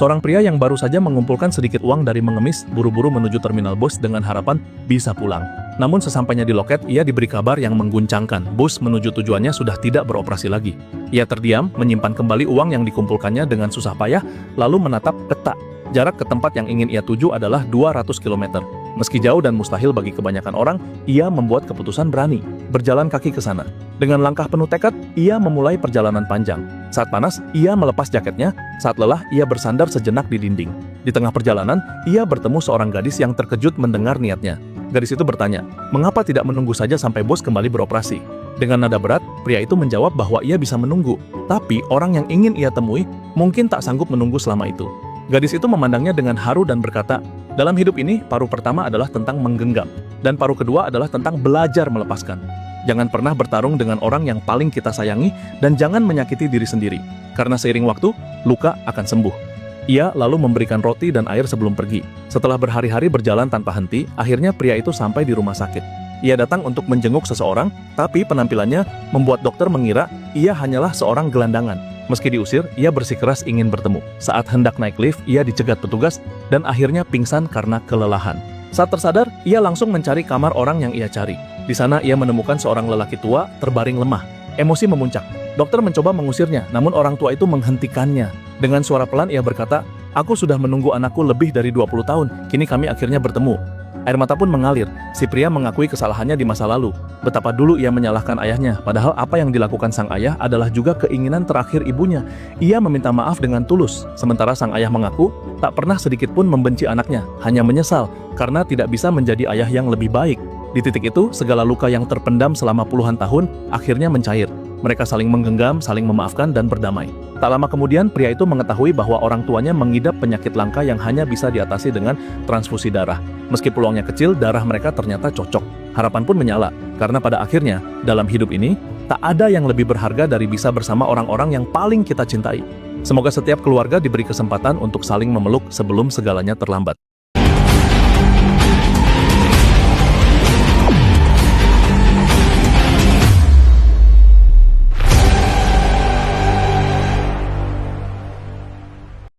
Seorang pria yang baru saja mengumpulkan sedikit uang dari mengemis buru-buru menuju terminal bus dengan harapan bisa pulang. Namun sesampainya di loket, ia diberi kabar yang mengguncangkan. Bus menuju tujuannya sudah tidak beroperasi lagi. Ia terdiam, menyimpan kembali uang yang dikumpulkannya dengan susah payah, lalu menatap peta. Jarak ke tempat yang ingin ia tuju adalah 200 km. Meski jauh dan mustahil bagi kebanyakan orang, ia membuat keputusan berani, berjalan kaki ke sana. Dengan langkah penuh tekad, ia memulai perjalanan panjang. Saat panas, ia melepas jaketnya. Saat lelah, ia bersandar sejenak di dinding. Di tengah perjalanan, ia bertemu seorang gadis yang terkejut mendengar niatnya. Gadis itu bertanya, mengapa tidak menunggu saja sampai bus kembali beroperasi? Dengan nada berat, pria itu menjawab bahwa ia bisa menunggu, tapi orang yang ingin ia temui mungkin tak sanggup menunggu selama itu. Gadis itu memandangnya dengan haru dan berkata, dalam hidup ini, paruh pertama adalah tentang menggenggam, dan paruh kedua adalah tentang belajar melepaskan. Jangan pernah bertarung dengan orang yang paling kita sayangi, dan jangan menyakiti diri sendiri, karena seiring waktu, luka akan sembuh. Ia lalu memberikan roti dan air sebelum pergi. Setelah berhari-hari berjalan tanpa henti, akhirnya pria itu sampai di rumah sakit. Ia datang untuk menjenguk seseorang, tapi penampilannya membuat dokter mengira ia hanyalah seorang gelandangan. Meski diusir, ia bersikeras ingin bertemu. Saat hendak naik lift, ia dicegat petugas dan akhirnya pingsan karena kelelahan. Saat tersadar, ia langsung mencari kamar orang yang ia cari. Di sana ia menemukan seorang lelaki tua terbaring lemah. Emosi memuncak. Dokter mencoba mengusirnya, namun orang tua itu menghentikannya. Dengan suara pelan ia berkata, "Aku sudah menunggu anakku lebih dari 20 tahun, kini kami akhirnya bertemu." Air mata pun mengalir. Si pria mengakui kesalahannya di masa lalu. Betapa dulu ia menyalahkan ayahnya, padahal apa yang dilakukan sang ayah adalah juga keinginan terakhir ibunya. Ia meminta maaf dengan tulus, sementara sang ayah mengaku tak pernah sedikit pun membenci anaknya, hanya menyesal karena tidak bisa menjadi ayah yang lebih baik. Di titik itu, segala luka yang terpendam selama puluhan tahun akhirnya mencair. Mereka saling menggenggam, saling memaafkan, dan berdamai. Tak lama kemudian, pria itu mengetahui bahwa orang tuanya mengidap penyakit langka yang hanya bisa diatasi dengan transfusi darah. Meski peluangnya kecil, darah mereka ternyata cocok. Harapan pun menyala, karena pada akhirnya, dalam hidup ini, tak ada yang lebih berharga dari bisa bersama orang-orang yang paling kita cintai. Semoga setiap keluarga diberi kesempatan untuk saling memeluk sebelum segalanya terlambat.